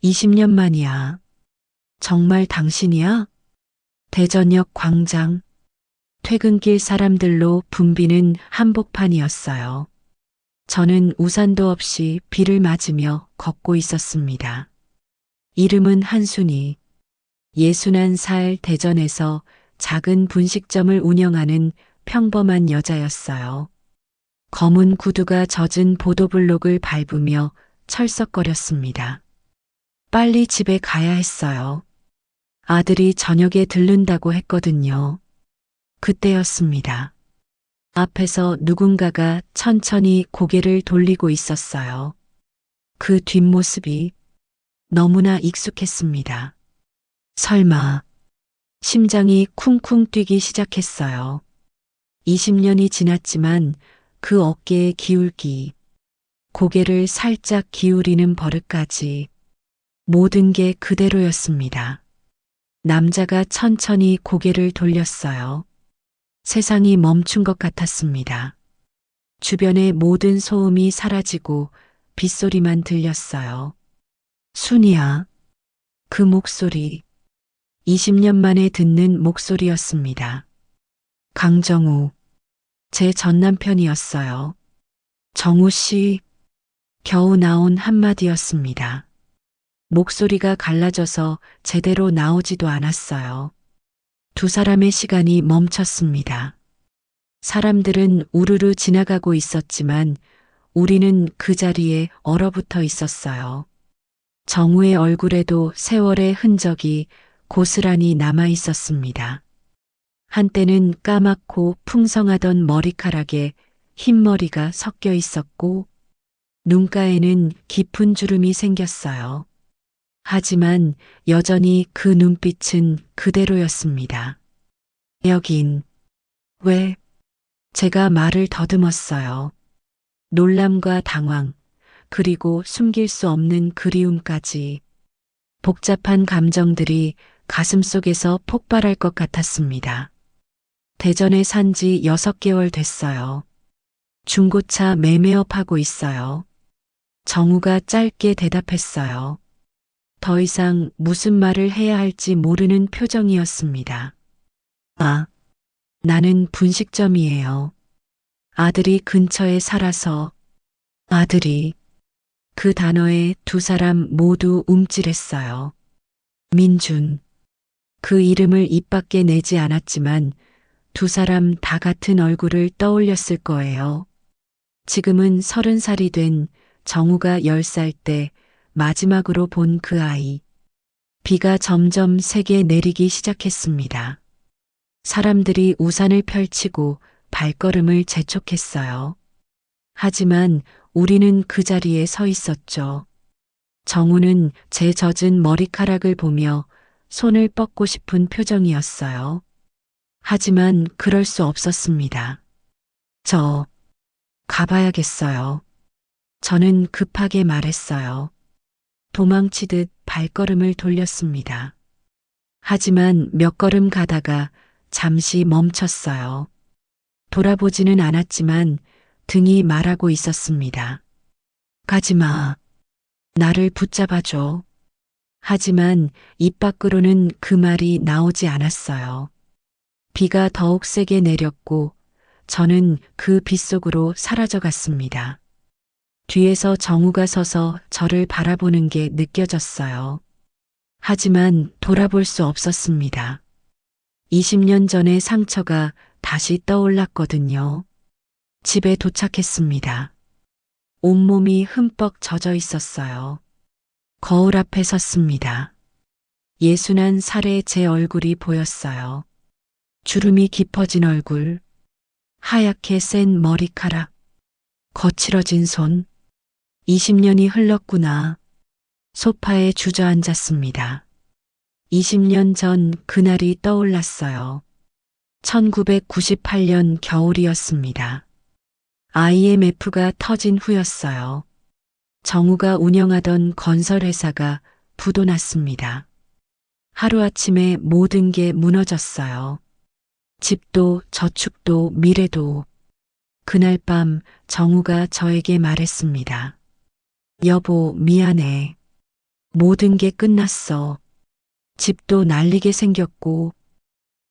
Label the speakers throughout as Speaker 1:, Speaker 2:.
Speaker 1: 20년 만이야. 정말 당신이야? 대전역 광장. 퇴근길 사람들로 붐비는 한복판이었어요. 저는 우산도 없이 비를 맞으며 걷고 있었습니다. 이름은 한순이. 61살 대전에서 작은 분식점을 운영하는 평범한 여자였어요. 검은 구두가 젖은 보도블록을 밟으며 철썩거렸습니다. 빨리 집에 가야 했어요. 아들이 저녁에 들른다고 했거든요. 그때였습니다. 앞에서 누군가가 천천히 고개를 돌리고 있었어요. 그 뒷모습이 너무나 익숙했습니다. 설마, 심장이 쿵쿵 뛰기 시작했어요. 20년이 지났지만 그 어깨의 기울기, 고개를 살짝 기울이는 버릇까지 모든 게 그대로였습니다. 남자가 천천히 고개를 돌렸어요. 세상이 멈춘 것 같았습니다. 주변의 모든 소음이 사라지고 빗소리만 들렸어요. 순이야. 그 목소리. 20년 만에 듣는 목소리였습니다. 강정우. 제 전남편이었어요. 정우 씨. 겨우 나온 한마디였습니다. 목소리가 갈라져서 제대로 나오지도 않았어요. 두 사람의 시간이 멈췄습니다. 사람들은 우르르 지나가고 있었지만 우리는 그 자리에 얼어붙어 있었어요. 정우의 얼굴에도 세월의 흔적이 고스란히 남아 있었습니다. 한때는 까맣고 풍성하던 머리카락에 흰머리가 섞여 있었고 눈가에는 깊은 주름이 생겼어요. 하지만 여전히 그 눈빛은 그대로였습니다. 여긴 왜? 제가 말을 더듬었어요. 놀람과 당황, 그리고 숨길 수 없는 그리움까지. 복잡한 감정들이 가슴속에서 폭발할 것 같았습니다. 대전에 산 지 6개월 됐어요. 중고차 매매업하고 있어요. 정우가 짧게 대답했어요. 더 이상 무슨 말을 해야 할지 모르는 표정이었습니다. 아, 나는 분식점이에요. 아들이 근처에 살아서. 아들이. 그 단어에 두 사람 모두 움찔했어요. 민준. 그 이름을 입 밖에 내지 않았지만 두 사람 다 같은 얼굴을 떠올렸을 거예요. 지금은 30살이 된 정우가 10살 때 마지막으로 본 그 아이. 비가 점점 세게 내리기 시작했습니다. 사람들이 우산을 펼치고 발걸음을 재촉했어요. 하지만 우리는 그 자리에 서 있었죠. 정우는 제 젖은 머리카락을 보며 손을 뻗고 싶은 표정이었어요. 하지만 그럴 수 없었습니다. 저, 가봐야겠어요. 저는 급하게 말했어요. 도망치듯 발걸음을 돌렸습니다. 하지만 몇 걸음 가다가 잠시 멈췄어요. 돌아보지는 않았지만 등이 말하고 있었습니다. 가지마. 나를 붙잡아줘. 하지만 입 밖으로는 그 말이 나오지 않았어요. 비가 더욱 세게 내렸고 저는 그 빗속으로 사라져 갔습니다. 뒤에서 정우가 서서 저를 바라보는 게 느껴졌어요. 하지만 돌아볼 수 없었습니다. 20년 전의 상처가 다시 떠올랐거든요. 집에 도착했습니다. 온몸이 흠뻑 젖어 있었어요. 거울 앞에 섰습니다. 61살의 제 얼굴이 보였어요. 주름이 깊어진 얼굴, 하얗게 센 머리카락, 거칠어진 손. 20년이 흘렀구나. 소파에 주저앉았습니다. 20년 전 그날이 떠올랐어요. 1998년 겨울이었습니다. IMF가 터진 후였어요. 정우가 운영하던 건설회사가 부도났습니다. 하루아침에 모든 게 무너졌어요. 집도 저축도 미래도. 그날 밤 정우가 저에게 말했습니다. 여보, 미안해. 모든 게 끝났어. 집도 날리게 생겼고,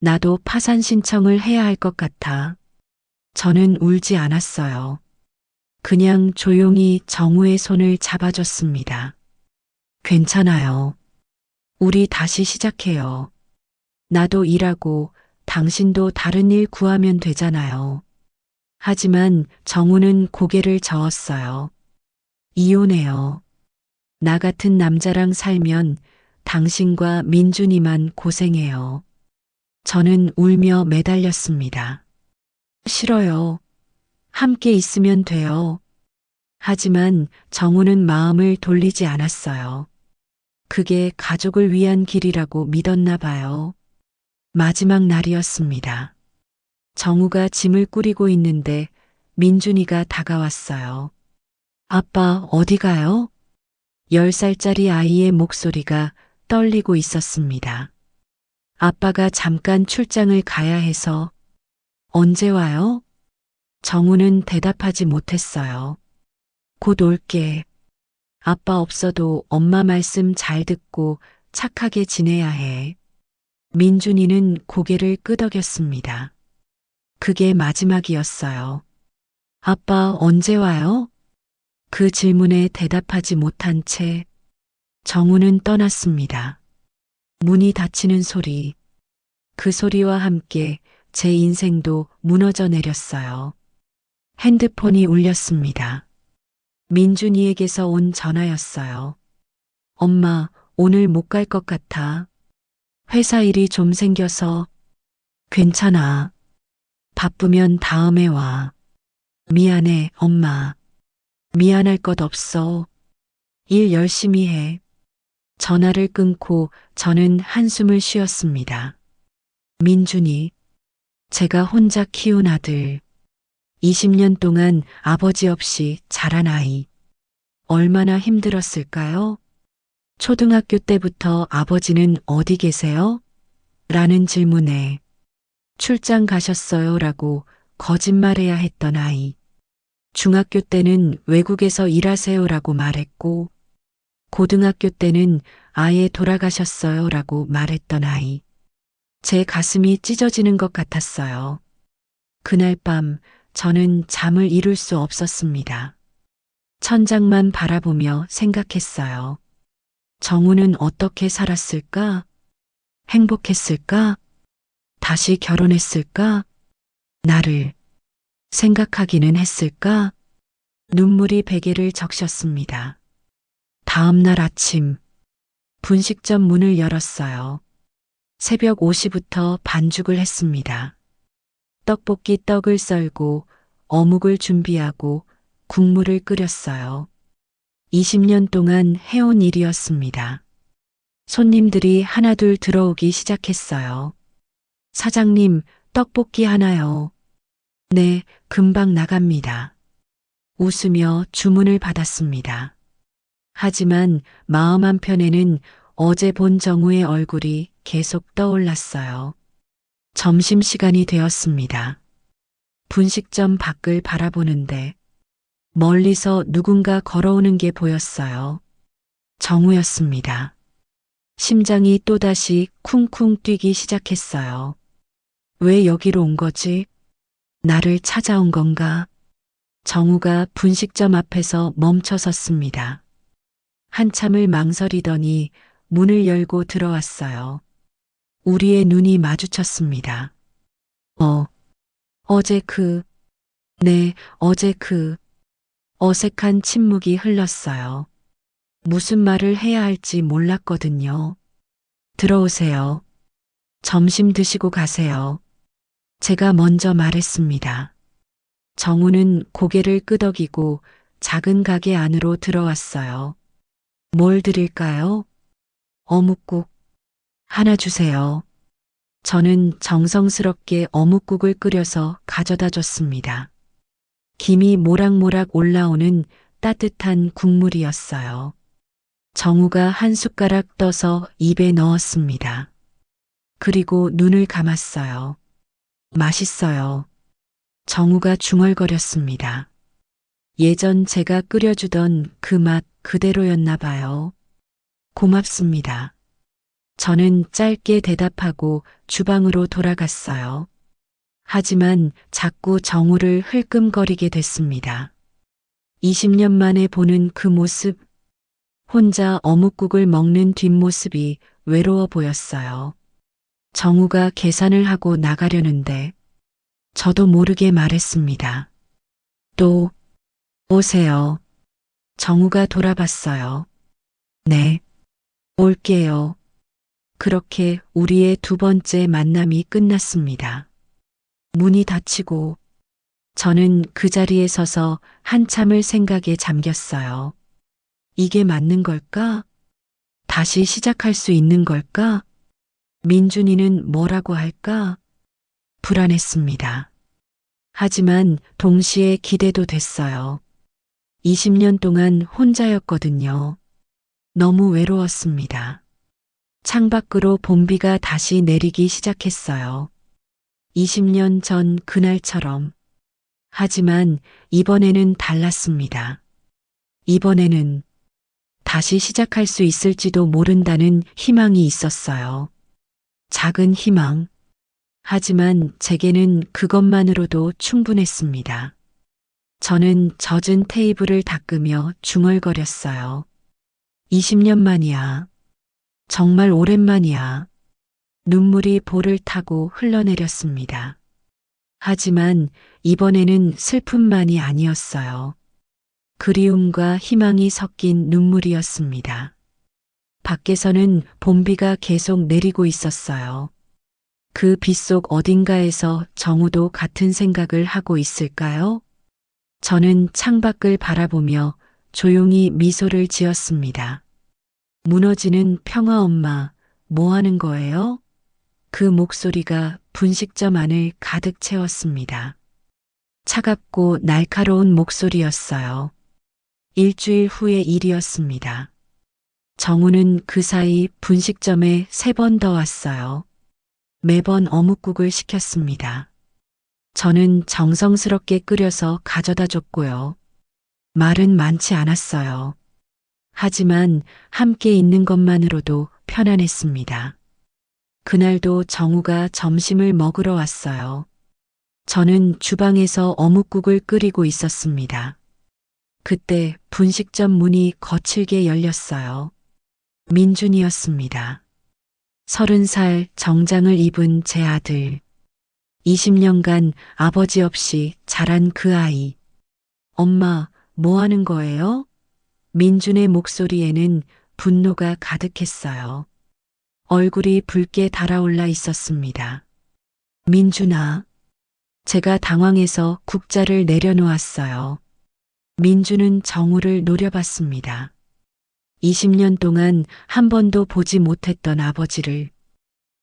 Speaker 1: 나도 파산 신청을 해야 할 것 같아. 저는 울지 않았어요. 그냥 조용히 정우의 손을 잡아줬습니다. 괜찮아요. 우리 다시 시작해요. 나도 일하고 당신도 다른 일 구하면 되잖아요. 하지만 정우는 고개를 저었어요. 이혼해요. 나 같은 남자랑 살면 당신과 민준이만 고생해요. 저는 울며 매달렸습니다. 싫어요. 함께 있으면 돼요. 하지만 정우는 마음을 돌리지 않았어요. 그게 가족을 위한 길이라고 믿었나 봐요. 마지막 날이었습니다. 정우가 짐을 꾸리고 있는데 민준이가 다가왔어요. 아빠 어디 가요? 10살짜리 아이의 목소리가 떨리고 있었습니다. 아빠가 잠깐 출장을 가야 해서. 언제 와요? 정우는 대답하지 못했어요. 곧 올게. 아빠 없어도 엄마 말씀 잘 듣고 착하게 지내야 해. 민준이는 고개를 끄덕였습니다. 그게 마지막이었어요. 아빠 언제 와요? 그 질문에 대답하지 못한 채 정우는 떠났습니다. 문이 닫히는 소리. 그 소리와 함께 제 인생도 무너져 내렸어요. 핸드폰이 울렸습니다. 민준이에게서 온 전화였어요. 엄마, 오늘 못 갈 것 같아. 회사 일이 좀 생겨서. 괜찮아. 바쁘면 다음에 와. 미안해, 엄마. 미안할 것 없어. 일 열심히 해. 전화를 끊고 저는 한숨을 쉬었습니다. 민준이, 제가 혼자 키운 아들. 20년 동안 아버지 없이 자란 아이. 얼마나 힘들었을까요? 초등학교 때부터 아버지는 어디 계세요? 라는 질문에 출장 가셨어요 라고 거짓말해야 했던 아이. 중학교 때는 외국에서 일하세요 라고 말했고, 고등학교 때는 아예 돌아가셨어요 라고 말했던 아이. 제 가슴이 찢어지는 것 같았어요. 그날 밤 저는 잠을 이룰 수 없었습니다. 천장만 바라보며 생각했어요. 정우는 어떻게 살았을까? 행복했을까? 다시 결혼했을까? 나를 생각하기는 했을까? 눈물이 베개를 적셨습니다. 다음 날 아침, 분식점 문을 열었어요. 새벽 5시부터 반죽을 했습니다. 떡볶이 떡을 썰고 어묵을 준비하고 국물을 끓였어요. 20년 동안 해온 일이었습니다. 손님들이 하나둘 들어오기 시작했어요. 사장님, 떡볶이 하나요. 네, 금방 나갑니다. 웃으며 주문을 받았습니다. 하지만 마음 한편에는 어제 본 정우의 얼굴이 계속 떠올랐어요. 점심시간이 되었습니다. 분식점 밖을 바라보는데 멀리서 누군가 걸어오는 게 보였어요. 정우였습니다. 심장이 또다시 쿵쿵 뛰기 시작했어요. 왜 여기로 온 거지? 나를 찾아온 건가? 정우가 분식점 앞에서 멈춰 섰습니다. 한참을 망설이더니 문을 열고 들어왔어요. 우리의 눈이 마주쳤습니다. 어제 네, 어제 어색한 침묵이 흘렀어요. 무슨 말을 해야 할지 몰랐거든요. 들어오세요. 점심 드시고 가세요. 제가 먼저 말했습니다. 정우는 고개를 끄덕이고 작은 가게 안으로 들어왔어요. 뭘 드릴까요? 어묵국. 하나 주세요. 저는 정성스럽게 어묵국을 끓여서 가져다 줬습니다. 김이 모락모락 올라오는 따뜻한 국물이었어요. 정우가 한 숟가락 떠서 입에 넣었습니다. 그리고 눈을 감았어요. 맛있어요. 정우가 중얼거렸습니다. 예전 제가 끓여주던 그 맛 그대로였나 봐요. 고맙습니다. 저는 짧게 대답하고 주방으로 돌아갔어요. 하지만 자꾸 정우를 흘끔거리게 됐습니다. 20년 만에 보는 그 모습, 혼자 어묵국을 먹는 뒷모습이 외로워 보였어요. 정우가 계산을 하고 나가려는데 저도 모르게 말했습니다. 또 오세요. 정우가 돌아봤어요. 네, 올게요. 그렇게 우리의 두 번째 만남이 끝났습니다. 문이 닫히고 저는 그 자리에 서서 한참을 생각에 잠겼어요. 이게 맞는 걸까? 다시 시작할 수 있는 걸까? 민준이는 뭐라고 할까? 불안했습니다. 하지만 동시에 기대도 됐어요. 20년 동안 혼자였거든요. 너무 외로웠습니다. 창밖으로 봄비가 다시 내리기 시작했어요. 20년 전 그날처럼. 하지만 이번에는 달랐습니다. 이번에는 다시 시작할 수 있을지도 모른다는 희망이 있었어요. 작은 희망. 하지만 제게는 그것만으로도 충분했습니다. 저는 젖은 테이블을 닦으며 중얼거렸어요. 20년 만이야. 정말 오랜만이야. 눈물이 볼을 타고 흘러내렸습니다. 하지만 이번에는 슬픔만이 아니었어요. 그리움과 희망이 섞인 눈물이었습니다. 밖에서는 봄비가 계속 내리고 있었어요. 그 빗속 어딘가에서 정우도 같은 생각을 하고 있을까요? 저는 창밖을 바라보며 조용히 미소를 지었습니다. 무너지는 평화 엄마, 뭐 하는 거예요? 그 목소리가 분식점 안을 가득 채웠습니다. 차갑고 날카로운 목소리였어요. 일주일 후의 일이었습니다. 정우는 그 사이 분식점에 3번 더 왔어요. 매번 어묵국을 시켰습니다. 저는 정성스럽게 끓여서 가져다 줬고요. 말은 많지 않았어요. 하지만 함께 있는 것만으로도 편안했습니다. 그날도 정우가 점심을 먹으러 왔어요. 저는 주방에서 어묵국을 끓이고 있었습니다. 그때 분식점 문이 거칠게 열렸어요. 민준이었습니다. 30살 정장을 입은 제 아들. 20년간 아버지 없이 자란 그 아이. 엄마, 뭐 하는 거예요? 민준의 목소리에는 분노가 가득했어요. 얼굴이 붉게 달아올라 있었습니다. 민준아. 제가 당황해서 국자를 내려놓았어요. 민준은 정우를 노려봤습니다. 20년 동안 한 번도 보지 못했던 아버지를.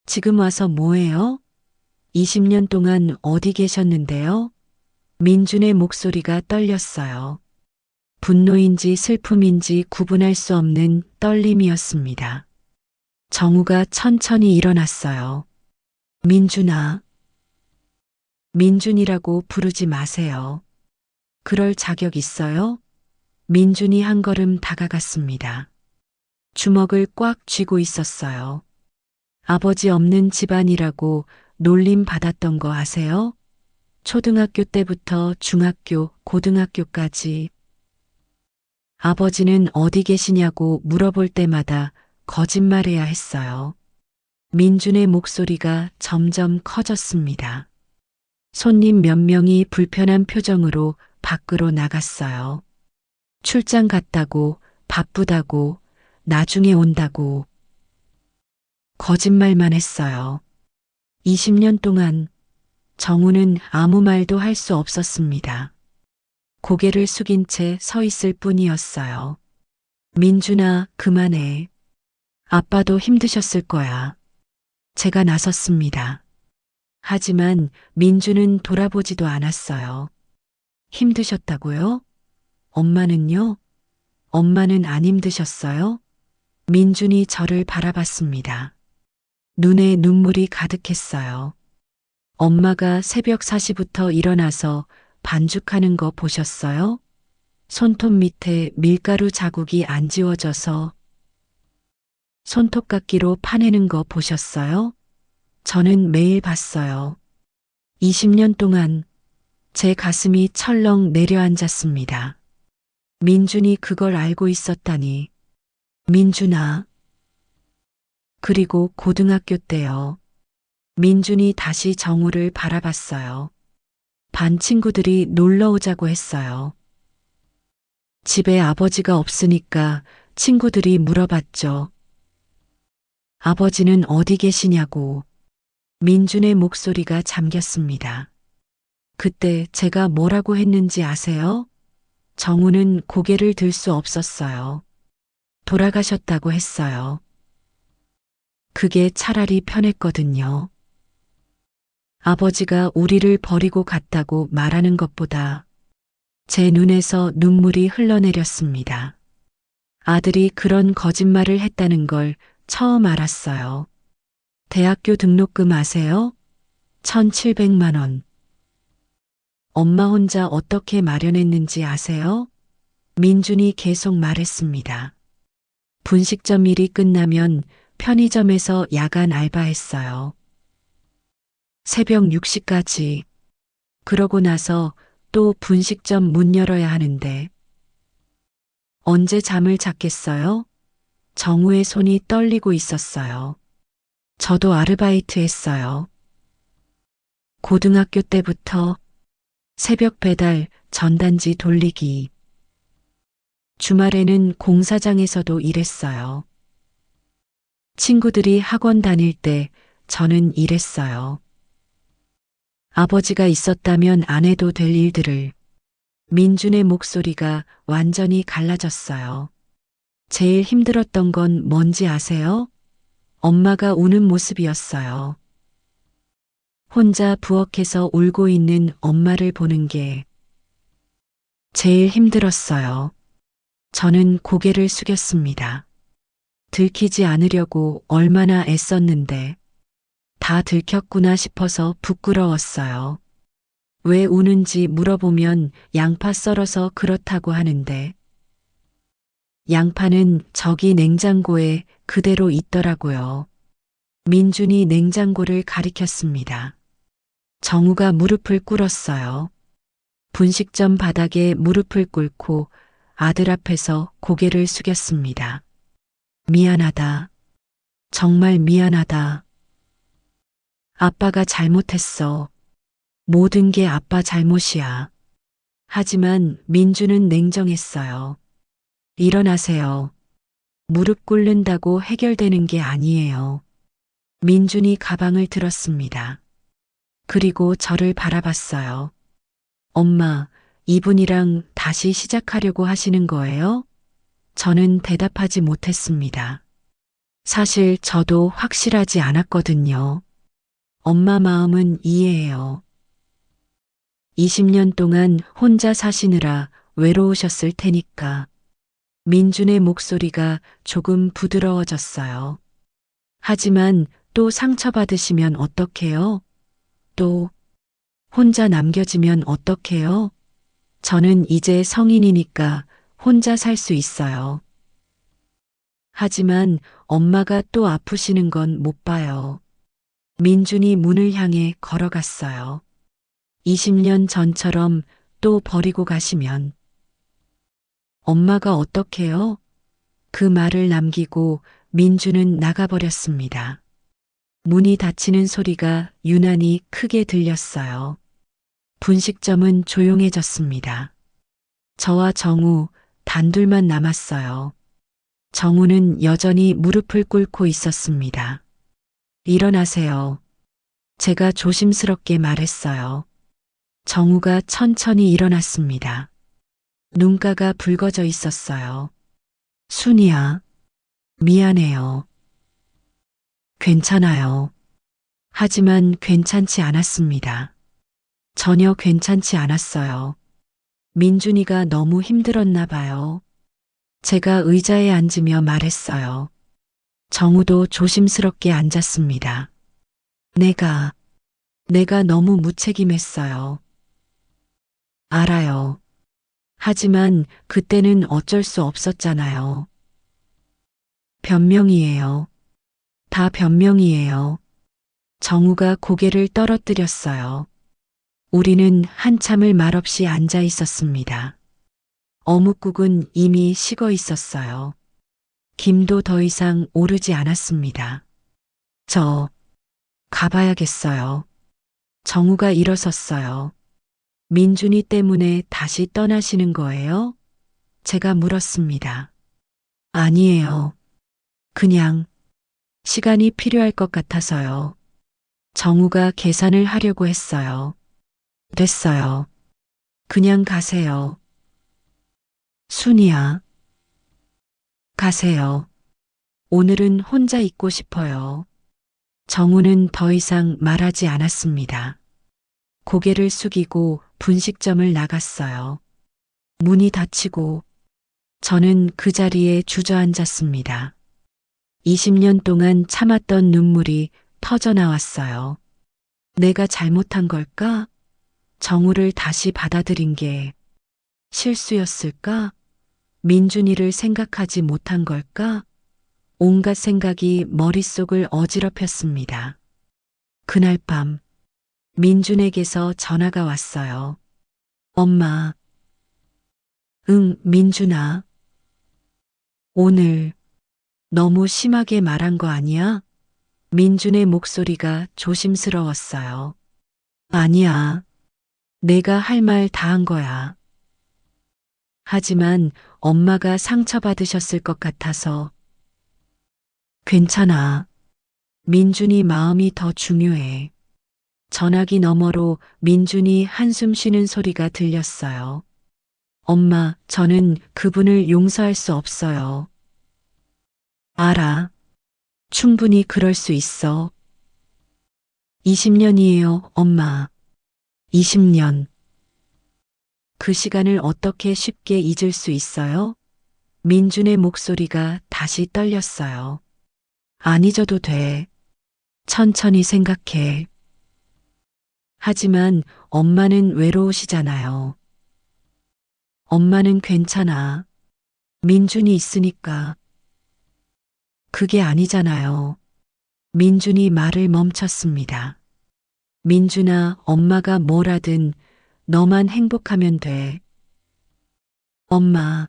Speaker 1: 지금 와서 뭐해요? 20년 동안 어디 계셨는데요? 민준의 목소리가 떨렸어요. 분노인지 슬픔인지 구분할 수 없는 떨림이었습니다. 정우가 천천히 일어났어요. 민준아. 민준이라고 부르지 마세요. 그럴 자격 있어요? 민준이 한 걸음 다가갔습니다. 주먹을 꽉 쥐고 있었어요. 아버지 없는 집안이라고 놀림 받았던 거 아세요? 초등학교 때부터 중학교, 고등학교까지. 아버지는 어디 계시냐고 물어볼 때마다 거짓말해야 했어요. 민준의 목소리가 점점 커졌습니다. 손님 몇 명이 불편한 표정으로 밖으로 나갔어요. 출장 갔다고, 바쁘다고, 나중에 온다고. 거짓말만 했어요. 20년 동안 정우는 아무 말도 할 수 없었습니다. 고개를 숙인 채 서 있을 뿐이었어요. 민준아, 그만해. 아빠도 힘드셨을 거야. 제가 나섰습니다. 하지만 민준은 돌아보지도 않았어요. 힘드셨다고요? 엄마는요? 엄마는 안 힘드셨어요? 민준이 저를 바라봤습니다. 눈에 눈물이 가득했어요. 엄마가 새벽 4시부터 일어나서 반죽하는 거 보셨어요? 손톱 밑에 밀가루 자국이 안 지워져서 손톱깎이로 파내는 거 보셨어요? 저는 매일 봤어요. 20년 동안 제 가슴이 철렁 내려앉았습니다. 민준이 그걸 알고 있었다니. 민준아. 그리고 고등학교 때요. 민준이 다시 정우를 바라봤어요. 반 친구들이 놀러 오자고 했어요. 집에 아버지가 없으니까 친구들이 물어봤죠. 아버지는 어디 계시냐고. 민준의 목소리가 잠겼습니다. 그때 제가 뭐라고 했는지 아세요? 정우는 고개를 들 수 없었어요. 돌아가셨다고 했어요. 그게 차라리 편했거든요. 아버지가 우리를 버리고 갔다고 말하는 것보다 제 눈에서 눈물이 흘러내렸습니다. 아들이 그런 거짓말을 했다는 걸 처음 알았어요. 대학교 등록금 아세요? 1,700만 원. 엄마 혼자 어떻게 마련했는지 아세요? 민준이 계속 말했습니다. 분식점 일이 끝나면 편의점에서 야간 알바했어요. 새벽 6시까지. 그러고 나서 또 분식점 문 열어야 하는데 언제 잠을 잤겠어요? 정우의 손이 떨리고 있었어요. 저도 아르바이트 했어요. 고등학교 때부터 새벽 배달, 전단지 돌리기. 주말에는 공사장에서도 일했어요. 친구들이 학원 다닐 때 저는 일했어요. 아버지가 있었다면 안 해도 될 일들을. 민준의 목소리가 완전히 갈라졌어요. 제일 힘들었던 건 뭔지 아세요? 엄마가 우는 모습이었어요. 혼자 부엌에서 울고 있는 엄마를 보는 게 제일 힘들었어요. 저는 고개를 숙였습니다. 들키지 않으려고 얼마나 애썼는데 다 들켰구나 싶어서 부끄러웠어요. 왜 우는지 물어보면 양파 썰어서 그렇다고 하는데 양파는 저기 냉장고에 그대로 있더라고요. 민준이 냉장고를 가리켰습니다. 정우가 무릎을 꿇었어요. 분식점 바닥에 무릎을 꿇고 아들 앞에서 고개를 숙였습니다. 미안하다. 정말 미안하다. 아빠가 잘못했어. 모든 게 아빠 잘못이야. 하지만 민주는 냉정했어요. 일어나세요. 무릎 꿇는다고 해결되는 게 아니에요. 민준이 가방을 들었습니다. 그리고 저를 바라봤어요. 엄마, 이분이랑 다시 시작하려고 하시는 거예요? 저는 대답하지 못했습니다. 사실 저도 확실하지 않았거든요. 엄마 마음은 이해해요. 20년 동안 혼자 사시느라 외로우셨을 테니까. 민준의 목소리가 조금 부드러워졌어요. 하지만 또 상처받으시면 어떡해요? 또 혼자 남겨지면 어떡해요? 저는 이제 성인이니까 혼자 살 수 있어요. 하지만 엄마가 또 아프시는 건 못 봐요. 민준이 문을 향해 걸어갔어요. 20년 전처럼 또 버리고 가시면 엄마가 어떡해요? 그 말을 남기고 민준은 나가버렸습니다. 문이 닫히는 소리가 유난히 크게 들렸어요. 분식점은 조용해졌습니다. 저와 정우 단둘만 남았어요. 정우는 여전히 무릎을 꿇고 있었습니다. 일어나세요. 제가 조심스럽게 말했어요. 정우가 천천히 일어났습니다. 눈가가 붉어져 있었어요. 순이야. 미안해요. 괜찮아요. 하지만 괜찮지 않았습니다. 전혀 괜찮지 않았어요. 민준이가 너무 힘들었나 봐요. 제가 의자에 앉으며 말했어요. 정우도 조심스럽게 앉았습니다. 내가 너무 무책임했어요. 알아요. 하지만 그때는 어쩔 수 없었잖아요. 변명이에요. 다 변명이에요. 정우가 고개를 떨어뜨렸어요. 우리는 한참을 말없이 앉아 있었습니다. 어묵국은 이미 식어 있었어요. 김도 더 이상 오르지 않았습니다. 저, 가봐야겠어요. 정우가 일어섰어요. 민준이 때문에 다시 떠나시는 거예요? 제가 물었습니다. 아니에요. 그냥 시간이 필요할 것 같아서요. 정우가 계산을 하려고 했어요. 됐어요. 그냥 가세요. 순이야. 가세요. 오늘은 혼자 있고 싶어요. 정우는 더 이상 말하지 않았습니다. 고개를 숙이고 분식점을 나갔어요. 문이 닫히고 저는 그 자리에 주저앉았습니다. 20년 동안 참았던 눈물이 터져 나왔어요. 내가 잘못한 걸까? 정우를 다시 받아들인 게 실수였을까? 민준이를 생각하지 못한 걸까? 온갖 생각이 머릿속을 어지럽혔습니다. 그날 밤 민준에게서 전화가 왔어요. 엄마. 응, 민준아. 오늘 너무 심하게 말한 거 아니야? 민준의 목소리가 조심스러웠어요. 아니야. 내가 할 말 다 한 거야. 하지만 엄마가 상처받으셨을 것 같아서. 괜찮아. 민준이 마음이 더 중요해. 전화기 너머로 민준이 한숨 쉬는 소리가 들렸어요. 엄마, 저는 그분을 용서할 수 없어요. 알아. 충분히 그럴 수 있어. 20년이에요, 엄마. 20년. 그 시간을 어떻게 쉽게 잊을 수 있어요? 민준의 목소리가 다시 떨렸어요. 안 잊어도 돼. 천천히 생각해. 하지만 엄마는 외로우시잖아요. 엄마는 괜찮아. 민준이 있으니까. 그게 아니잖아요. 민준이 말을 멈췄습니다. 민준아, 엄마가 뭘 하든 너만 행복하면 돼. 엄마.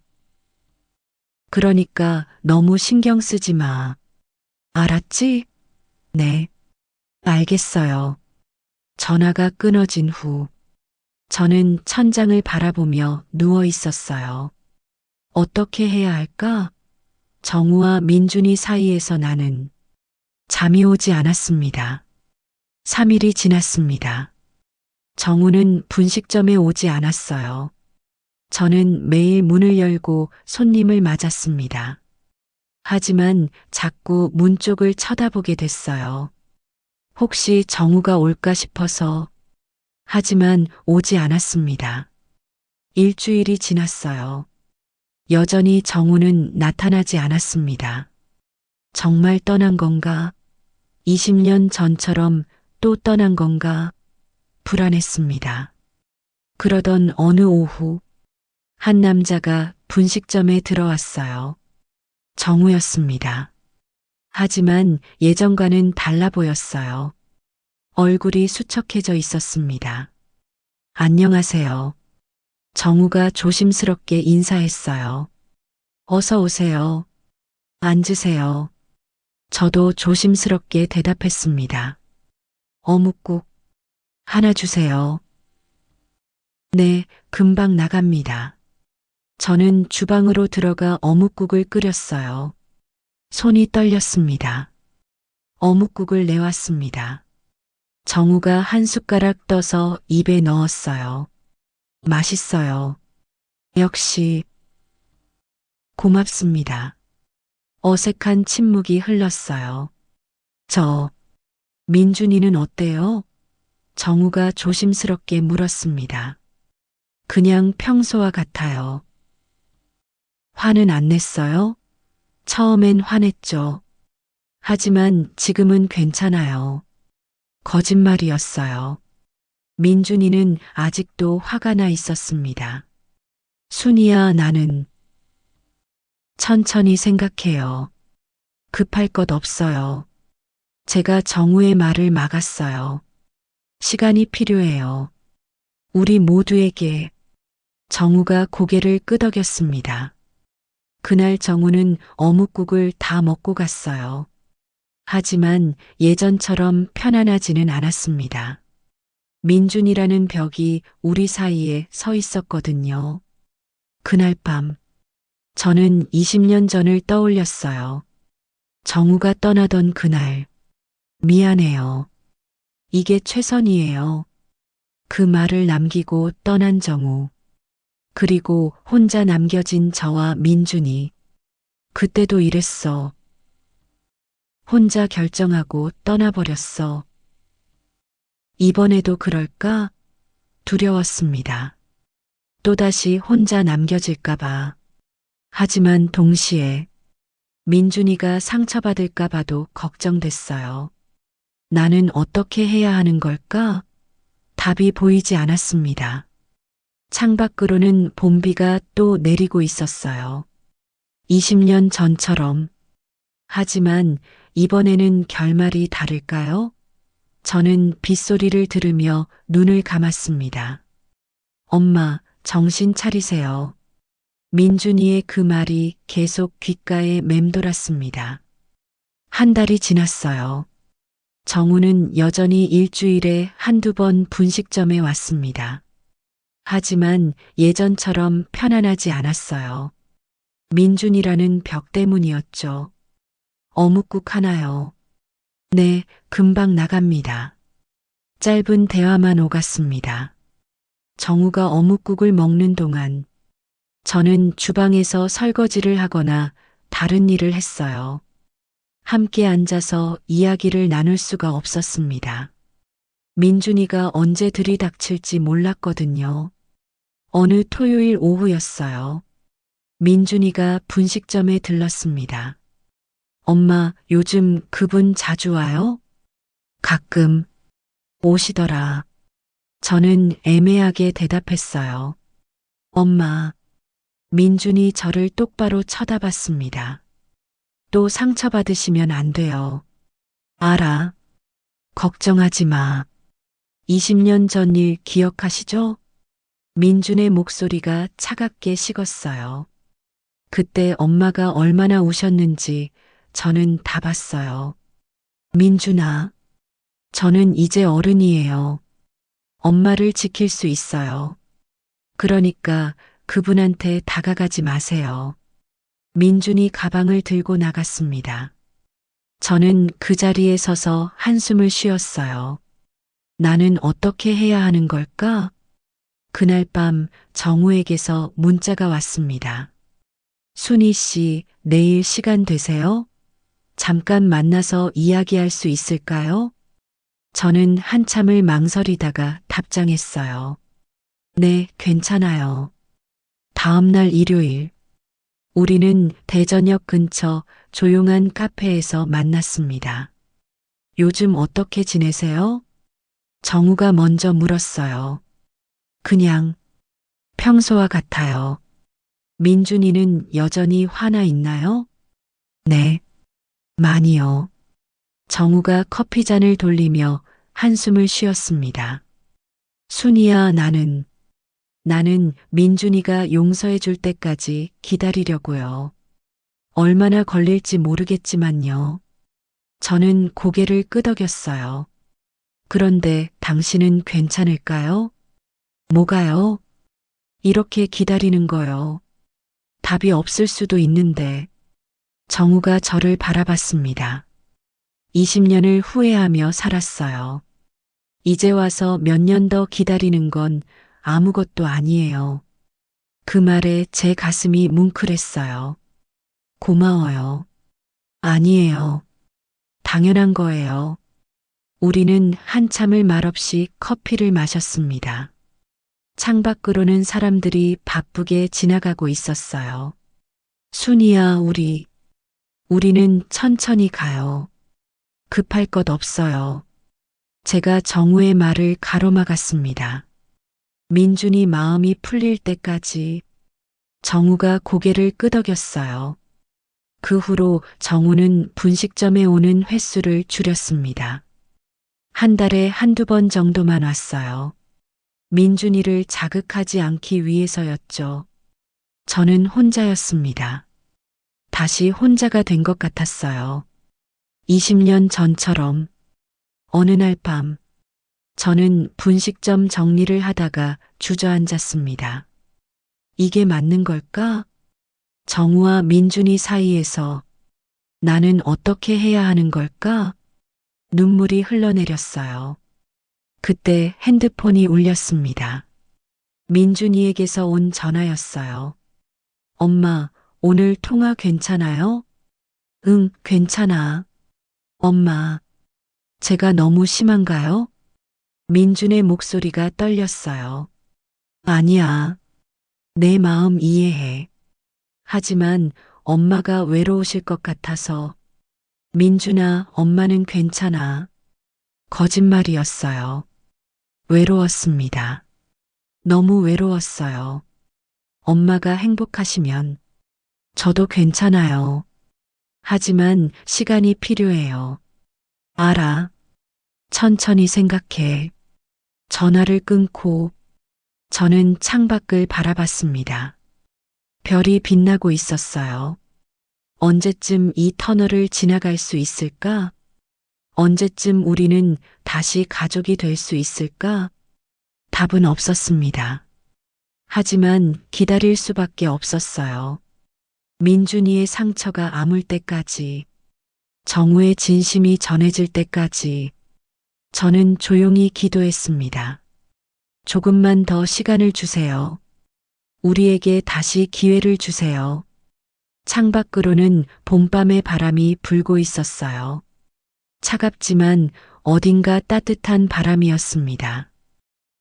Speaker 1: 그러니까 너무 신경 쓰지 마. 알았지? 네. 알겠어요. 전화가 끊어진 후 저는 천장을 바라보며 누워 있었어요. 어떻게 해야 할까? 정우와 민준이 사이에서 나는 잠이 오지 않았습니다. 3일이 지났습니다. 정우는 분식점에 오지 않았어요. 저는 매일 문을 열고 손님을 맞았습니다. 하지만 자꾸 문 쪽을 쳐다보게 됐어요. 혹시 정우가 올까 싶어서. 하지만 오지 않았습니다. 일주일이 지났어요. 여전히 정우는 나타나지 않았습니다. 정말 떠난 건가? 20년 전처럼 또 떠난 건가? 불안했습니다. 그러던 어느 오후, 한 남자가 분식점에 들어왔어요. 정우였습니다. 하지만 예전과는 달라 보였어요. 얼굴이 수척해져 있었습니다. 안녕하세요. 정우가 조심스럽게 인사했어요. 어서 오세요. 앉으세요. 저도 조심스럽게 대답했습니다. 어묵국 하나 주세요. 네, 금방 나갑니다. 저는 주방으로 들어가 어묵국을 끓였어요. 손이 떨렸습니다. 어묵국을 내왔습니다. 정우가 한 숟가락 떠서 입에 넣었어요. 맛있어요. 역시. 고맙습니다. 어색한 침묵이 흘렀어요. 민준이는 어때요? 정우가 조심스럽게 물었습니다. 그냥 평소와 같아요. 화는 안 냈어요? 처음엔 화냈죠. 하지만 지금은 괜찮아요. 거짓말이었어요. 민준이는 아직도 화가 나 있었습니다. 순이야, 나는 천천히 생각해요. 급할 것 없어요. 제가 정우의 말을 막았어요. 시간이 필요해요. 우리 모두에게. 정우가 고개를 끄덕였습니다. 그날 정우는 어묵국을 다 먹고 갔어요. 하지만 예전처럼 편안하지는 않았습니다. 민준이라는 벽이 우리 사이에 서 있었거든요. 그날 밤, 저는 20년 전을 떠올렸어요. 정우가 떠나던 그날, 미안해요. 이게 최선이에요. 그 말을 남기고 떠난 정우. 그리고 혼자 남겨진 저와 민준이. 그때도 이랬어. 혼자 결정하고 떠나버렸어. 이번에도 그럴까? 두려웠습니다. 또다시 혼자 남겨질까봐. 하지만 동시에 민준이가 상처받을까봐도 걱정됐어요. 나는 어떻게 해야 하는 걸까? 답이 보이지 않았습니다. 창밖으로는 봄비가 또 내리고 있었어요. 20년 전처럼. 하지만 이번에는 결말이 다를까요? 저는 빗소리를 들으며 눈을 감았습니다. 엄마, 정신 차리세요. 민준이의 그 말이 계속 귓가에 맴돌았습니다. 한 달이 지났어요. 정우는 여전히 일주일에 한두 번 분식점에 왔습니다. 하지만 예전처럼 편안하지 않았어요. 민준이라는 벽 때문이었죠. 어묵국 하나요. 네, 금방 나갑니다. 짧은 대화만 오갔습니다. 정우가 어묵국을 먹는 동안 저는 주방에서 설거지를 하거나 다른 일을 했어요. 함께 앉아서 이야기를 나눌 수가 없었습니다. 민준이가 언제 들이닥칠지 몰랐거든요. 어느 토요일 오후였어요. 민준이가 분식점에 들렀습니다. 엄마, 요즘 그분 자주 와요? 가끔 오시더라. 저는 애매하게 대답했어요. 엄마, 민준이 저를 똑바로 쳐다봤습니다. 또 상처받으시면 안 돼요. 알아. 걱정하지 마. 20년 전 일 기억하시죠? 민준의 목소리가 차갑게 식었어요. 그때 엄마가 얼마나 우셨는지 저는 다 봤어요. 민준아, 저는 이제 어른이에요. 엄마를 지킬 수 있어요. 그러니까 그분한테 다가가지 마세요. 민준이 가방을 들고 나갔습니다. 저는 그 자리에 서서 한숨을 쉬었어요. 나는 어떻게 해야 하는 걸까? 그날 밤 정우에게서 문자가 왔습니다. 순희 씨, 내일 시간 되세요? 잠깐 만나서 이야기할 수 있을까요? 저는 한참을 망설이다가 답장했어요. 네, 괜찮아요. 다음 날 일요일. 우리는 대전역 근처 조용한 카페에서 만났습니다. 요즘 어떻게 지내세요? 정우가 먼저 물었어요. 그냥 평소와 같아요. 민준이는 여전히 화나 있나요? 네, 많이요. 정우가 커피잔을 돌리며 한숨을 쉬었습니다. 순이야, 나는 민준이가 용서해 줄 때까지 기다리려고요. 얼마나 걸릴지 모르겠지만요. 저는 고개를 끄덕였어요. 그런데 당신은 괜찮을까요? 뭐가요? 이렇게 기다리는 거요. 답이 없을 수도 있는데. 정우가 저를 바라봤습니다. 20년을 후회하며 살았어요. 이제 와서 몇 년 더 기다리는 건 아무것도 아니에요. 그 말에 제 가슴이 뭉클했어요. 고마워요. 아니에요. 당연한 거예요. 우리는 한참을 말없이 커피를 마셨습니다. 창밖으로는 사람들이 바쁘게 지나가고 있었어요. 순이야, 우리는 천천히 가요. 급할 것 없어요. 제가 정우의 말을 가로막았습니다. 민준이 마음이 풀릴 때까지. 정우가 고개를 끄덕였어요. 그 후로 정우는 분식점에 오는 횟수를 줄였습니다. 한 달에 한두 번 정도만 왔어요. 민준이를 자극하지 않기 위해서였죠. 저는 혼자였습니다. 다시 혼자가 된 것 같았어요. 20년 전처럼 어느 날 밤 저는 분식점 정리를 하다가 주저앉았습니다. 이게 맞는 걸까? 정우와 민준이 사이에서 나는 어떻게 해야 하는 걸까? 눈물이 흘러내렸어요. 그때 핸드폰이 울렸습니다. 민준이에게서 온 전화였어요. 엄마, 오늘 통화 괜찮아요? 응, 괜찮아. 엄마, 제가 너무 심한가요? 민준의 목소리가 떨렸어요. 아니야. 내 마음 이해해. 하지만 엄마가 외로우실 것 같아서. 민준아, 엄마는 괜찮아. 거짓말이었어요. 외로웠습니다. 너무 외로웠어요. 엄마가 행복하시면 저도 괜찮아요. 하지만 시간이 필요해요. 알아. 천천히 생각해. 전화를 끊고 저는 창밖을 바라봤습니다. 별이 빛나고 있었어요. 언제쯤 이 터널을 지나갈 수 있을까? 언제쯤 우리는 다시 가족이 될 수 있을까? 답은 없었습니다. 하지만 기다릴 수밖에 없었어요. 민준이의 상처가 아물 때까지, 정우의 진심이 전해질 때까지, 저는 조용히 기도했습니다. 조금만 더 시간을 주세요. 우리에게 다시 기회를 주세요. 창밖으로는 봄밤의 바람이 불고 있었어요. 차갑지만 어딘가 따뜻한 바람이었습니다.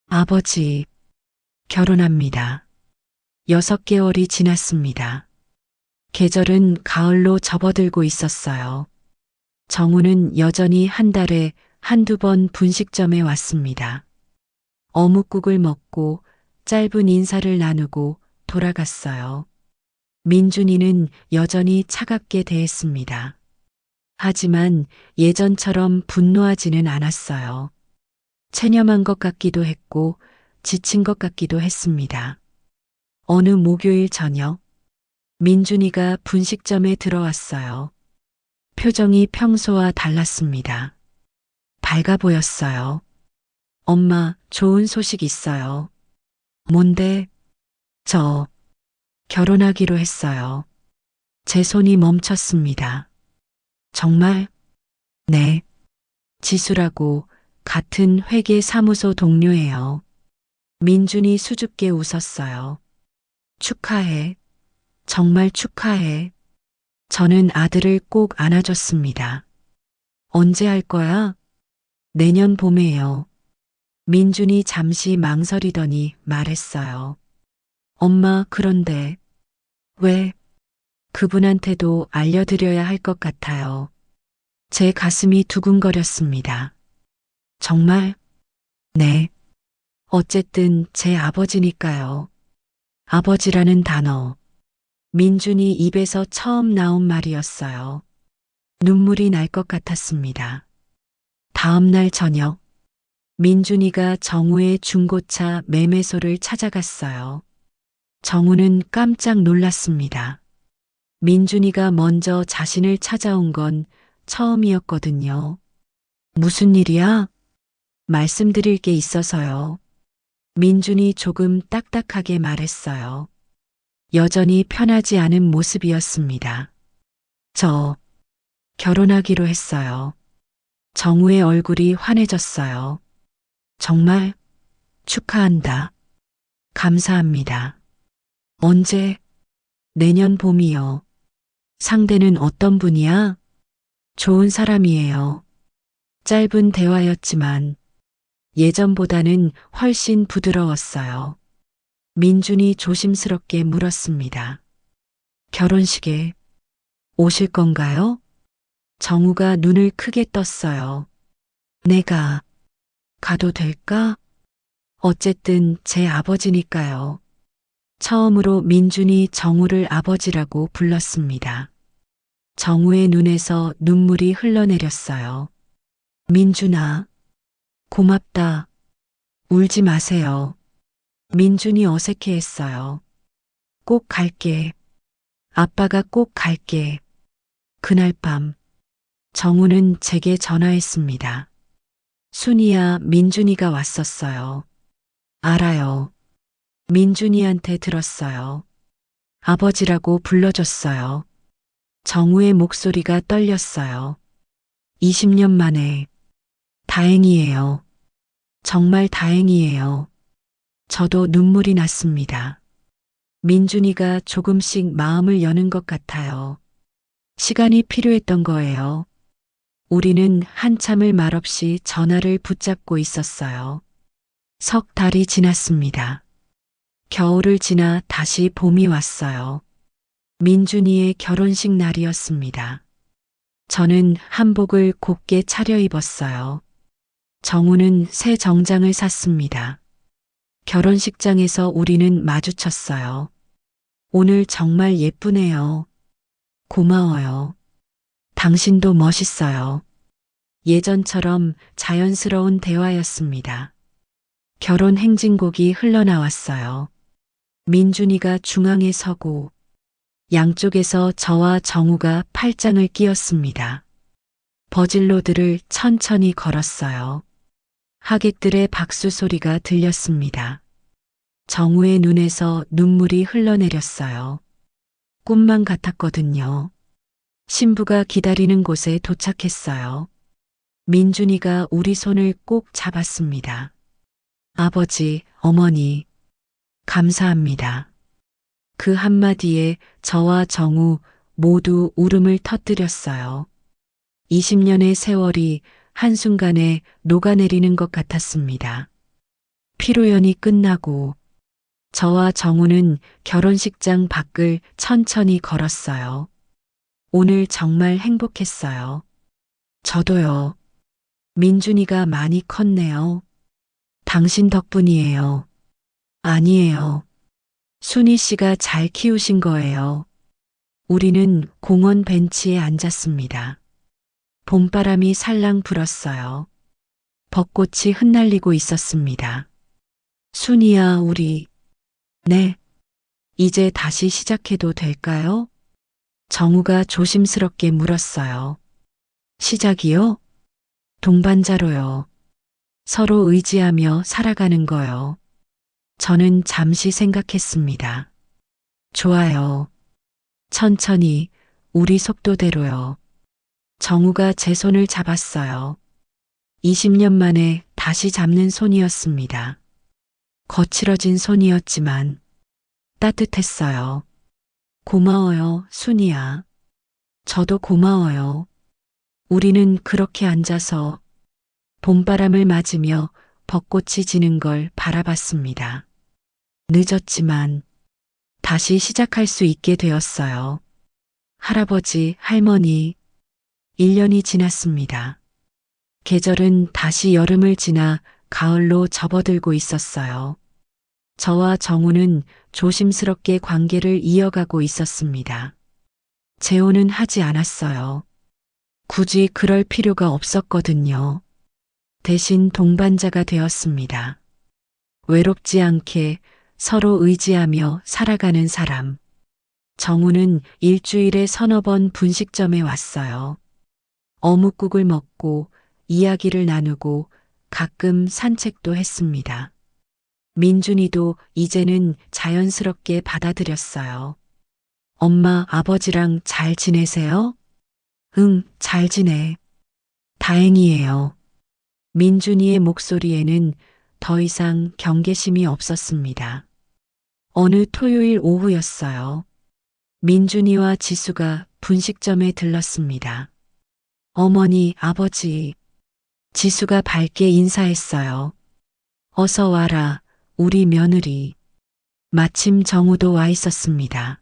Speaker 1: 아버지, 결혼합니다. 6개월이 지났습니다. 계절은 가을로 접어들고 있었어요. 정우는 여전히 한 달에 한두 번 분식점에 왔습니다. 어묵국을 먹고 짧은 인사를 나누고 돌아갔어요. 민준이는 여전히 차갑게 대했습니다. 하지만 예전처럼 분노하지는 않았어요. 체념한 것 같기도 했고 지친 것 같기도 했습니다. 어느 목요일 저녁, 민준이가 분식점에 들어왔어요. 표정이 평소와 달랐습니다. 밝아 보였어요. 엄마, 좋은 소식 있어요. 뭔데? 저, 결혼하기로 했어요. 제 손이 멈췄습니다. 정말? 네. 지수라고 같은 회계 사무소 동료예요. 민준이 수줍게 웃었어요. 축하해. 정말 축하해. 저는 아들을 꼭 안아줬습니다. 언제 할 거야? 내년 봄에요. 민준이 잠시 망설이더니 말했어요. 엄마, 그런데 왜? 그분한테도 알려드려야 할 것 같아요. 제 가슴이 두근거렸습니다. 정말? 네. 어쨌든 제 아버지니까요. 아버지라는 단어. 민준이 입에서 처음 나온 말이었어요. 눈물이 날 것 같았습니다. 다음 날 저녁, 민준이가 정우의 중고차 매매소를 찾아갔어요. 정우는 깜짝 놀랐습니다. 민준이가 먼저 자신을 찾아온 건 처음이었거든요. 무슨 일이야? 말씀드릴 게 있어서요. 민준이 조금 딱딱하게 말했어요. 여전히 편하지 않은 모습이었습니다. 저, 결혼하기로 했어요. 정우의 얼굴이 환해졌어요. 정말 축하한다. 감사합니다. 언제? 내년 봄이요. 상대는 어떤 분이야? 좋은 사람이에요. 짧은 대화였지만 예전보다는 훨씬 부드러웠어요. 민준이 조심스럽게 물었습니다. 결혼식에 오실 건가요? 정우가 눈을 크게 떴어요. 내가 가도 될까? 어쨌든 제 아버지니까요. 처음으로 민준이 정우를 아버지라고 불렀습니다. 정우의 눈에서 눈물이 흘러내렸어요. 민준아, 고맙다. 울지 마세요. 민준이 어색해했어요. 꼭 갈게. 아빠가 꼭 갈게. 그날 밤, 정우는 제게 전화했습니다. 순이야, 민준이가 왔었어요. 알아요. 민준이한테 들었어요. 아버지라고 불러줬어요. 정우의 목소리가 떨렸어요. 20년 만에. 다행이에요. 정말 다행이에요. 저도 눈물이 났습니다. 민준이가 조금씩 마음을 여는 것 같아요. 시간이 필요했던 거예요. 우리는 한참을 말없이 전화를 붙잡고 있었어요. 석 달이 지났습니다. 겨울을 지나 다시 봄이 왔어요. 민준이의 결혼식 날이었습니다. 저는 한복을 곱게 차려입었어요. 정우는 새 정장을 샀습니다. 결혼식장에서 우리는 마주쳤어요. 오늘 정말 예쁘네요. 고마워요. 당신도 멋있어요. 예전처럼 자연스러운 대화였습니다. 결혼 행진곡이 흘러나왔어요. 민준이가 중앙에 서고 양쪽에서 저와 정우가 팔짱을 끼웠습니다. 버질로드를 천천히 걸었어요. 하객들의 박수 소리가 들렸습니다. 정우의 눈에서 눈물이 흘러내렸어요. 꿈만 같았거든요. 신부가 기다리는 곳에 도착했어요. 민준이가 우리 손을 꼭 잡았습니다. 아버지, 어머니, 감사합니다. 그 한마디에 저와 정우 모두 울음을 터뜨렸어요. 20년의 세월이 한순간에 녹아내리는 것 같았습니다. 피로연이 끝나고 저와 정우는 결혼식장 밖을 천천히 걸었어요. 오늘 정말 행복했어요. 저도요. 민준이가 많이 컸네요. 당신 덕분이에요. 아니에요. 순희 씨가 잘 키우신 거예요. 우리는 공원 벤치에 앉았습니다. 봄바람이 살랑 불었어요. 벚꽃이 흩날리고 있었습니다. 순이야, 우리. 네. 이제 다시 시작해도 될까요? 정우가 조심스럽게 물었어요. 시작이요? 동반자로요. 서로 의지하며 살아가는 거요. 저는 잠시 생각했습니다. 좋아요. 천천히, 우리 속도대로요. 정우가 제 손을 잡았어요. 20년 만에 다시 잡는 손이었습니다. 거칠어진 손이었지만 따뜻했어요. 고마워요, 순이야. 저도 고마워요. 우리는 그렇게 앉아서 봄바람을 맞으며 벚꽃이 지는 걸 바라봤습니다. 늦었지만 다시 시작할 수 있게 되었어요. 할아버지, 할머니, 1년이 지났습니다. 계절은 다시 여름을 지나 가을로 접어들고 있었어요. 저와 정우는 조심스럽게 관계를 이어가고 있었습니다. 재혼은 하지 않았어요. 굳이 그럴 필요가 없었거든요. 대신 동반자가 되었습니다. 외롭지 않게 서로 의지하며 살아가는 사람. 정우는 일주일에 서너 번 분식점에 왔어요. 어묵국을 먹고 이야기를 나누고 가끔 산책도 했습니다. 민준이도 이제는 자연스럽게 받아들였어요. 엄마, 아버지랑 잘 지내세요? 응, 잘 지내. 다행이에요. 민준이의 목소리에는 더 이상 경계심이 없었습니다. 어느 토요일 오후였어요. 민준이와 지수가 분식점에 들렀습니다. 어머니, 아버지. 지수가 밝게 인사했어요. 어서 와라, 우리 며느리. 마침 정우도 와 있었습니다.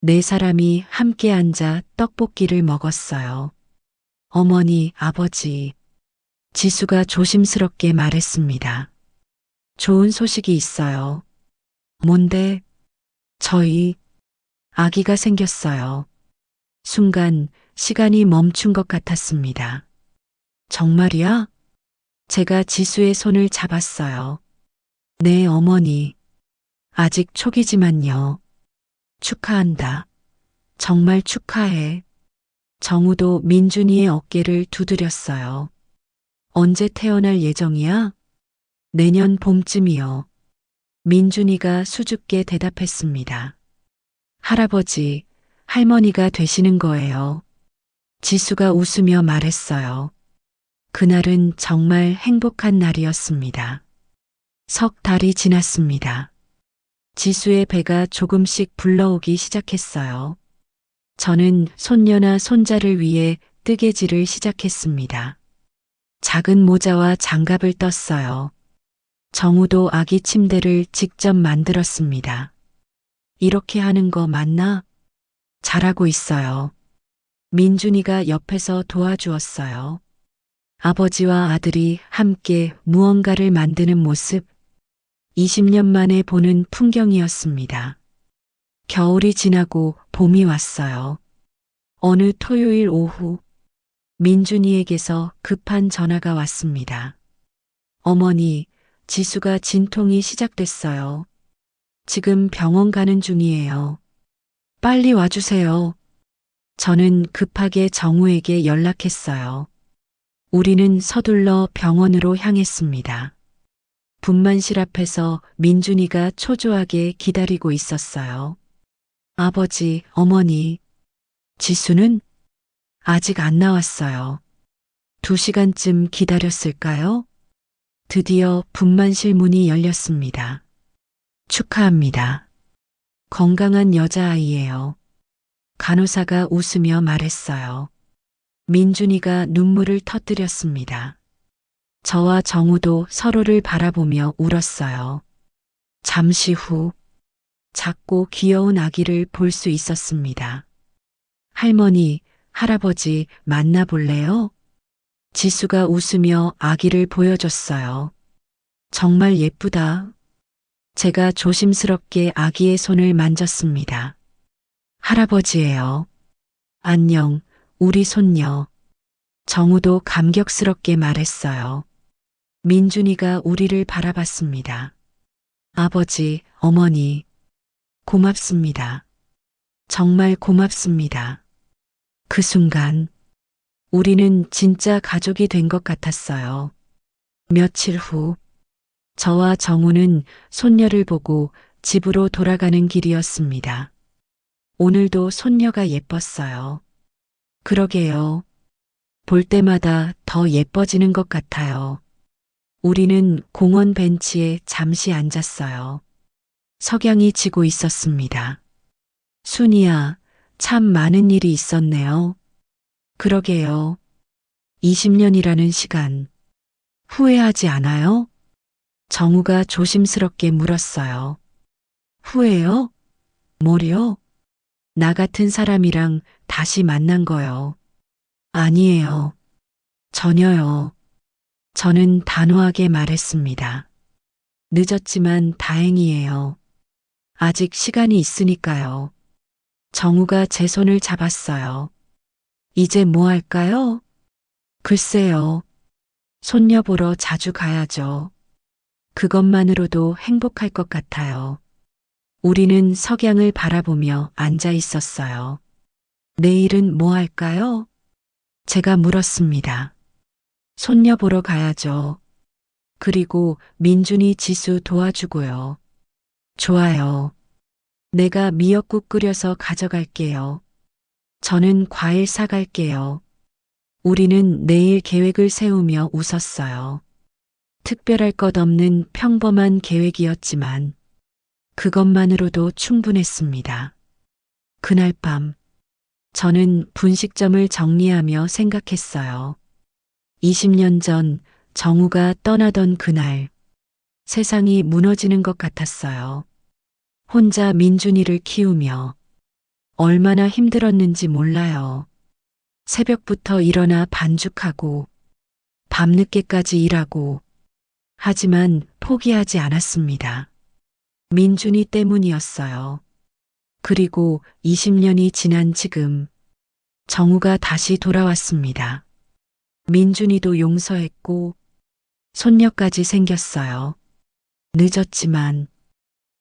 Speaker 1: 네 사람이 함께 앉아 떡볶이를 먹었어요. 어머니, 아버지. 지수가 조심스럽게 말했습니다. 좋은 소식이 있어요. 뭔데? 저희 아기가 생겼어요. 순간 시간이 멈춘 것 같았습니다. 정말이야? 제가 지수의 손을 잡았어요. 네, 어머니. 아직 초기지만요. 축하한다. 정말 축하해. 정우도 민준이의 어깨를 두드렸어요. 언제 태어날 예정이야? 내년 봄쯤이요. 민준이가 수줍게 대답했습니다. 할아버지, 할머니가 되시는 거예요. 지수가 웃으며 말했어요. 그날은 정말 행복한 날이었습니다. 석 달이 지났습니다. 지수의 배가 조금씩 불러오기 시작했어요. 저는 손녀나 손자를 위해 뜨개질을 시작했습니다. 작은 모자와 장갑을 떴어요. 정우도 아기 침대를 직접 만들었습니다. 이렇게 하는 거 맞나? 잘하고 있어요. 민준이가 옆에서 도와주었어요. 아버지와 아들이 함께 무언가를 만드는 모습, 20년 만에 보는 풍경이었습니다. 겨울이 지나고 봄이 왔어요. 어느 토요일 오후, 민준이에게서 급한 전화가 왔습니다. 어머니, 지수가 진통이 시작됐어요. 지금 병원 가는 중이에요. 빨리 와주세요. 저는 급하게 정우에게 연락했어요. 우리는 서둘러 병원으로 향했습니다. 분만실 앞에서 민준이가 초조하게 기다리고 있었어요. 아버지, 어머니, 지수는 아직 안 나왔어요. 2시간쯤 기다렸을까요? 드디어 분만실 문이 열렸습니다. 축하합니다. 건강한 여자아이예요. 간호사가 웃으며 말했어요. 민준이가 눈물을 터뜨렸습니다. 저와 정우도 서로를 바라보며 울었어요. 잠시 후 작고 귀여운 아기를 볼 수 있었습니다. 할머니, 할아버지 만나볼래요? 지수가 웃으며 아기를 보여줬어요. 정말 예쁘다. 제가 조심스럽게 아기의 손을 만졌습니다. 할아버지예요. 안녕, 우리 손녀. 정우도 감격스럽게 말했어요. 민준이가 우리를 바라봤습니다. 아버지, 어머니, 고맙습니다. 정말 고맙습니다. 그 순간, 우리는 진짜 가족이 된 것 같았어요. 며칠 후, 저와 정우는 손녀를 보고 집으로 돌아가는 길이었습니다. 오늘도 손녀가 예뻤어요. 그러게요. 볼 때마다 더 예뻐지는 것 같아요. 우리는 공원 벤치에 잠시 앉았어요. 석양이 지고 있었습니다. 순이야, 참 많은 일이 있었네요. 그러게요. 20년이라는 시간. 후회하지 않아요? 정우가 조심스럽게 물었어요. 후회요? 뭐요? 나 같은 사람이랑 다시 만난 거요. 아니에요. 전혀요. 저는 단호하게 말했습니다. 늦었지만 다행이에요. 아직 시간이 있으니까요. 정우가 제 손을 잡았어요. 이제 뭐 할까요? 글쎄요. 손녀 보러 자주 가야죠. 그것만으로도 행복할 것 같아요. 우리는 석양을 바라보며 앉아 있었어요. 내일은 뭐 할까요? 제가 물었습니다. 손녀 보러 가야죠. 그리고 민준이 지수 도와주고요. 좋아요. 내가 미역국 끓여서 가져갈게요. 저는 과일 사갈게요. 우리는 내일 계획을 세우며 웃었어요. 특별할 것 없는 평범한 계획이었지만 그것만으로도 충분했습니다. 그날 밤 저는 분식점을 정리하며 생각했어요. 20년 전 정우가 떠나던 그날 세상이 무너지는 것 같았어요. 혼자 민준이를 키우며 얼마나 힘들었는지 몰라요. 새벽부터 일어나 반죽하고 밤늦게까지 일하고 하지만 포기하지 않았습니다. 민준이 때문이었어요. 그리고 20년이 지난 지금 정우가 다시 돌아왔습니다. 민준이도 용서했고 손녀까지 생겼어요. 늦었지만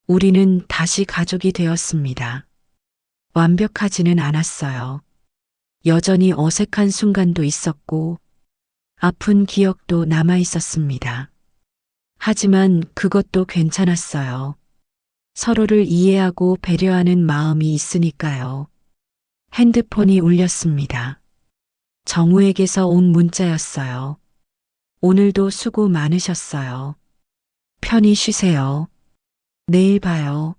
Speaker 1: 우리는 다시 가족이 되었습니다. 완벽하지는 않았어요. 여전히 어색한 순간도 있었고 아픈 기억도 남아 있었습니다. 하지만 그것도 괜찮았어요. 서로를 이해하고 배려하는 마음이 있으니까요. 핸드폰이 울렸습니다. 정우에게서 온 문자였어요. 오늘도 수고 많으셨어요. 편히 쉬세요. 내일 봐요.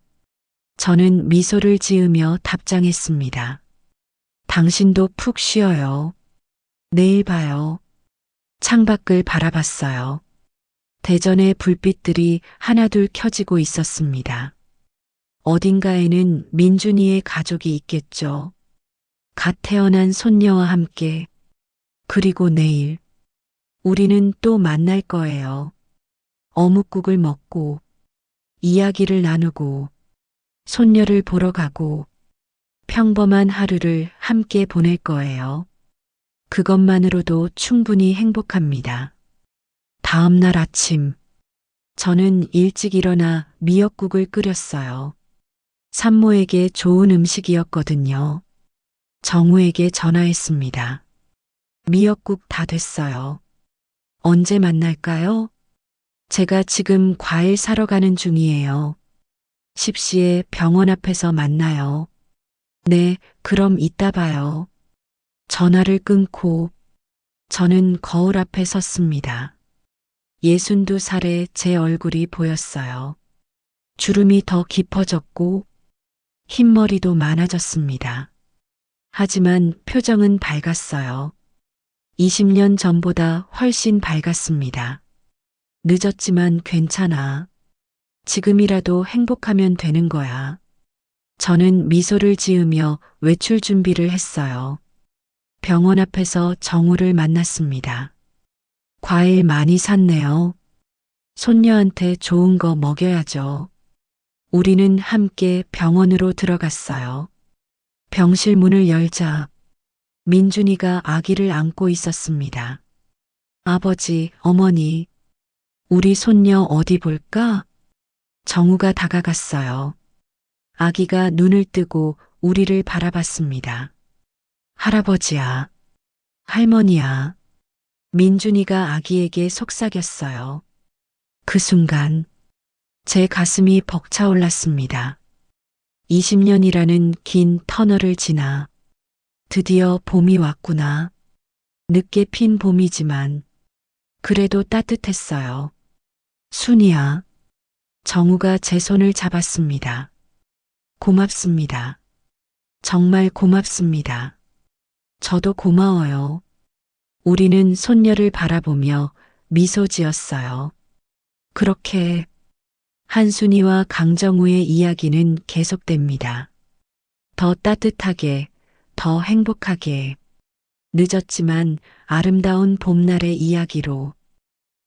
Speaker 1: 저는 미소를 지으며 답장했습니다. 당신도 푹 쉬어요. 내일 봐요. 창밖을 바라봤어요. 대전의 불빛들이 하나둘 켜지고 있었습니다. 어딘가에는 민준이의 가족이 있겠죠. 갓 태어난 손녀와 함께. 그리고 내일 우리는 또 만날 거예요. 어묵국을 먹고 이야기를 나누고 손녀를 보러 가고 평범한 하루를 함께 보낼 거예요. 그것만으로도 충분히 행복합니다. 다음 날 아침, 저는 일찍 일어나 미역국을 끓였어요. 산모에게 좋은 음식이었거든요. 정우에게 전화했습니다. 미역국 다 됐어요. 언제 만날까요? 제가 지금 과일 사러 가는 중이에요. 10시에 병원 앞에서 만나요. 네, 그럼 이따 봐요. 전화를 끊고 저는 거울 앞에 섰습니다. 62살의 제 얼굴이 보였어요. 주름이 더 깊어졌고 흰머리도 많아졌습니다. 하지만 표정은 밝았어요. 20년 전보다 훨씬 밝았습니다. 늦었지만 괜찮아. 지금이라도 행복하면 되는 거야. 저는 미소를 지으며 외출 준비를 했어요. 병원 앞에서 정우를 만났습니다. 과일 많이 샀네요. 손녀한테 좋은 거 먹여야죠. 우리는 함께 병원으로 들어갔어요. 병실 문을 열자 민준이가 아기를 안고 있었습니다. 아버지, 어머니, 우리 손녀 어디 볼까? 정우가 다가갔어요. 아기가 눈을 뜨고 우리를 바라봤습니다. 할아버지야, 할머니야. 민준이가 아기에게 속삭였어요. 그 순간 제 가슴이 벅차올랐습니다. 20년이라는 긴 터널을 지나 드디어 봄이 왔구나. 늦게 핀 봄이지만 그래도 따뜻했어요. 순이야. 정우가 제 손을 잡았습니다. 고맙습니다. 정말 고맙습니다. 저도 고마워요. 우리는 손녀를 바라보며 미소 지었어요. 그렇게 한순이와 강정우의 이야기는 계속됩니다. 더 따뜻하게, 더 행복하게. 늦었지만 아름다운 봄날의 이야기로